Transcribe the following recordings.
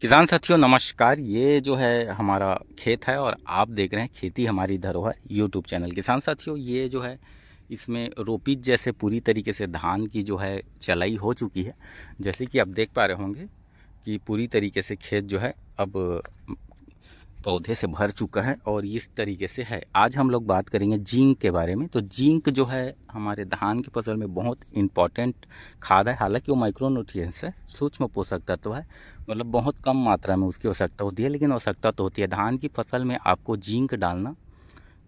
किसान साथियों नमस्कार। ये जो है हमारा खेत है और आप देख रहे हैं खेती हमारी धरोहर यूट्यूब चैनल। किसान साथियों ये जो है इसमें रोपीज जैसे पूरी तरीके से धान की जो है चलाई हो चुकी है। जैसे कि आप देख पा रहे होंगे कि पूरी तरीके से खेत जो है अब पौधे से भर चुका है और इस तरीके से है। आज हम लोग बात करेंगे जिंक के बारे में। तो जिंक जो है हमारे धान की फसल में बहुत इम्पॉर्टेंट खाद है। हालांकि वो माइक्रो न्यूट्रिएंट्स है, सूक्ष्म पोषक तत्व है, मतलब बहुत कम मात्रा में उसकी आवश्यकता होती है, लेकिन आवश्यकता तो होती है। धान की फसल में आपको जिंक डालना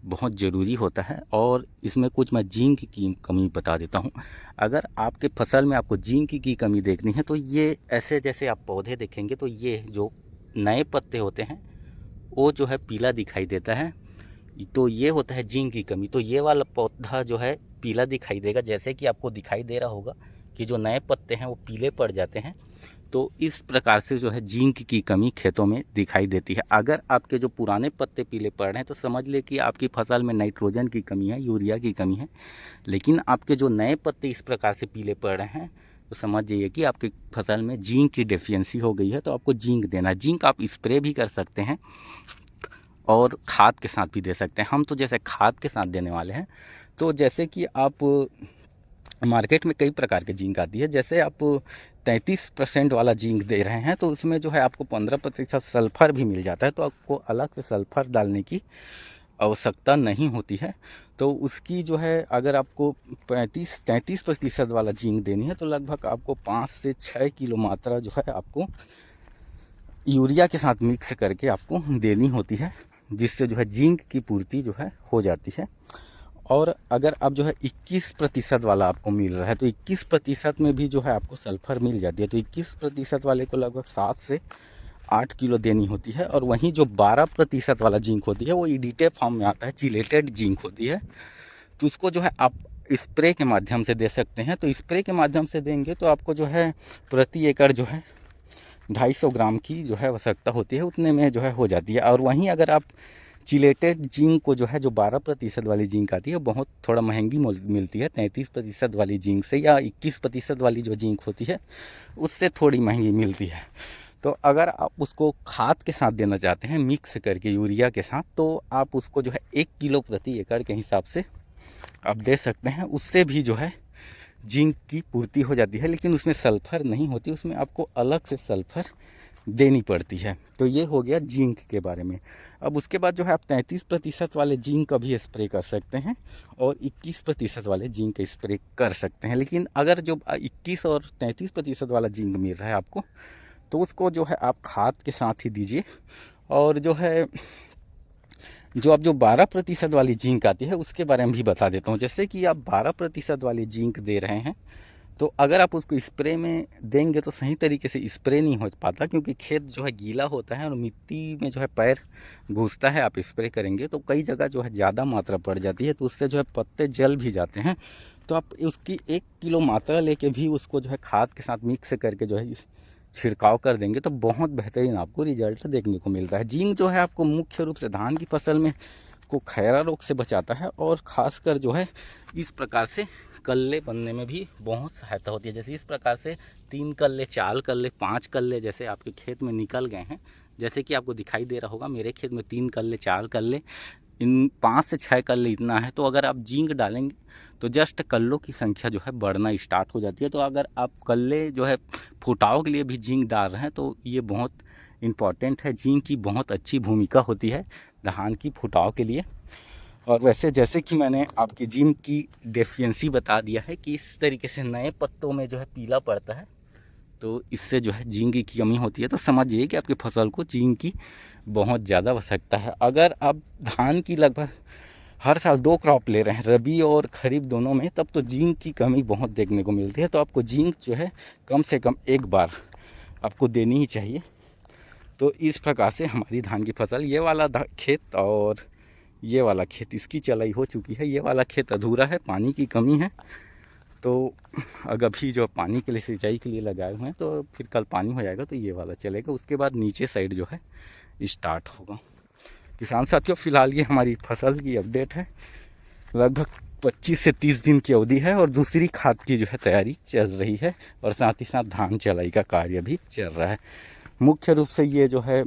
बहुत ज़रूरी होता है और इसमें कुछ मैं जिंक की कमी बता देता हूँ। अगर आपके फसल में आपको जिंक की कमी देखनी है तो ये ऐसे जैसे आप पौधे देखेंगे तो ये जो नए पत्ते होते हैं वो जो है पीला दिखाई देता है, तो ये होता है जिंक की कमी। तो ये वाला पौधा जो है पीला दिखाई देगा, जैसे कि आपको दिखाई दे रहा होगा कि जो नए पत्ते हैं वो पीले पड़ जाते हैं। तो इस प्रकार से जो है जिंक की कमी खेतों में दिखाई देती है। अगर आपके जो पुराने पत्ते पीले पड़ रहे हैं तो समझ ले कि आपकी फसल में नाइट्रोजन की कमी है, यूरिया की कमी है। लेकिन आपके जो नए पत्ते इस प्रकार से पीले पड़ रहे हैं तो समझ जाइए कि आपकी फसल में जिंक की डेफिशिएंसी हो गई है। तो आपको जिंक देना है। जिंक आप स्प्रे भी कर सकते हैं और खाद के साथ भी दे सकते हैं। हम तो जैसे खाद के साथ देने वाले हैं। तो जैसे कि आप मार्केट में कई प्रकार के जिंक आती है। जैसे आप 33% वाला जिंक दे रहे हैं तो उसमें जो है आपको 15% सल्फर भी मिल जाता है। तो आपको अलग से सल्फर डालने की आवश्यकता नहीं होती है। तो उसकी जो है अगर आपको 33% वाला जिंक देनी है तो लगभग आपको 5 से 6 किलो मात्रा जो है आपको यूरिया के साथ मिक्स करके आपको देनी होती है, जिससे जो है जिंक की पूर्ति जो है हो जाती है। और अगर आप जो है 21% वाला आपको मिल रहा है तो 21% में भी जो है आपको सल्फर मिल जाती है। तो 21% वाले को लगभग 7 से 8 किलो देनी होती है। और वहीं जो 12% वाला जिंक होती है वो इडिटे फॉर्म में आता है, चिलेटेड जिंक होती है। तो उसको जो है आप स्प्रे के माध्यम से दे सकते हैं। तो स्प्रे के माध्यम से देंगे तो आपको जो है प्रति एकड़ जो है 250 ग्राम की जो है आवश्यकता होती है, उतने में जो है हो जाती है। और वहीं अगर आप चिलेटेड जिंक को जो है जो 12% वाली जिंक आती है बहुत थोड़ा महंगी मिलती है, 33% वाली जिंक से, या 21% वाली जो जिंक होती है उससे थोड़ी महंगी मिलती है। तो अगर आप उसको खाद के साथ देना चाहते हैं मिक्स करके यूरिया के साथ, तो आप उसको जो है 1 किलो प्रति एकड़ के हिसाब से आप दे सकते हैं। उससे भी जो है जिंक की पूर्ति हो जाती है, लेकिन उसमें सल्फर नहीं होती, उसमें आपको अलग से सल्फर देनी पड़ती है। तो ये हो गया जिंक के बारे में। अब उसके बाद जो है आप 33% वाले जिंक का भी स्प्रे कर सकते हैं और 21% वाले जिंक का स्प्रे कर सकते हैं। लेकिन अगर जो 21 और 33% वाला जिंक मिल रहा है आपको तो उसको जो है आप खाद के साथ ही दीजिए। और जो है जो आप जो 12% वाली जिंक आती है उसके बारे में भी बता देता हूँ। जैसे कि आप 12% वाली जिंक दे रहे हैं तो अगर आप उसको स्प्रे में देंगे तो सही तरीके से स्प्रे नहीं हो पाता, क्योंकि खेत जो है गीला होता है और मिट्टी में जो है पैर घुसता है। आप स्प्रे करेंगे तो कई जगह जो है ज़्यादा मात्रा पड़ जाती है, तो उससे जो है पत्ते जल भी जाते हैं। तो आप उसकी 1 किलो मात्रा लेके भी उसको जो है खाद के साथ मिक्स करके जो है छिड़काव कर देंगे तो बहुत बेहतरीन आपको रिजल्ट देखने को मिलता है। जिंक जो है आपको मुख्य रूप से धान की फसल में को खैरा रोग से बचाता है और ख़ासकर जो है इस प्रकार से कल्ले बनने में भी बहुत सहायता होती है। जैसे इस प्रकार से 3 कल्ले, 4 कल्ले, 5 कल्ले जैसे आपके खेत में निकल गए हैं, जैसे कि आपको दिखाई दे रहा होगा मेरे खेत में 3 कल्ले, 4 कल्ले, इन 5 से 6 कल्ले इतना है। तो अगर आप जिंक डालेंगे तो जस्ट कल्लों की संख्या जो है बढ़ना स्टार्ट हो जाती है। तो अगर आप कल्ले जो है फुटाव के लिए भी जिंक डाल रहे हैं तो ये बहुत इम्पॉर्टेंट है। जिंक की बहुत अच्छी भूमिका होती है धान की फुटाव के लिए। और वैसे जैसे कि मैंने आपकी जिंक की डेफिशिएंसी बता दिया है कि इस तरीके से नए पत्तों में जो है पीला पड़ता है, तो इससे जो है जिंक की कमी होती है। तो समझिए कि आपकी फसल को जिंक की बहुत ज़्यादा आवश्यकता है। अगर आप धान की लगभग हर साल 2 क्रॉप ले रहे हैं, रबी और खरीफ दोनों में, तब तो जिंक की कमी बहुत देखने को मिलती है। तो आपको जिंक जो है कम से कम एक बार आपको देनी ही चाहिए। तो इस प्रकार से हमारी धान की फसल, ये वाला खेत और ये वाला खेत इसकी चलाई हो चुकी है। ये वाला खेत अधूरा है, पानी की कमी है। तो अगर अभी जो पानी के लिए, सिंचाई के लिए लगाए हुए हैं, तो फिर कल पानी हो जाएगा तो ये वाला चलेगा। उसके बाद नीचे साइड जो है स्टार्ट होगा। किसान साथियों फिलहाल ये हमारी फसल की अपडेट है। लगभग 25 से 30 दिन की अवधि है और दूसरी खाद की जो है तैयारी चल रही है और साथ ही साथ धान चलाई का कार्य भी चल रहा है। मुख्य रूप से ये जो है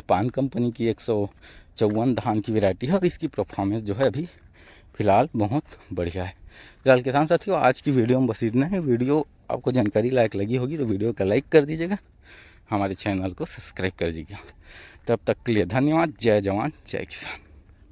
पान कंपनी की 154 धान की वैरायटी है और इसकी परफॉर्मेंस जो है अभी फ़िलहाल बहुत बढ़िया है। फिलहाल किसान साथियों, आज की वीडियो में बस इतना है। वीडियो आपको जानकारी लायक लगी होगी तो वीडियो का लाइक कर दीजिएगा, हमारे चैनल को सब्सक्राइब कर दीजिएगा। तब तक के लिए धन्यवाद। जय जवान जय किसान।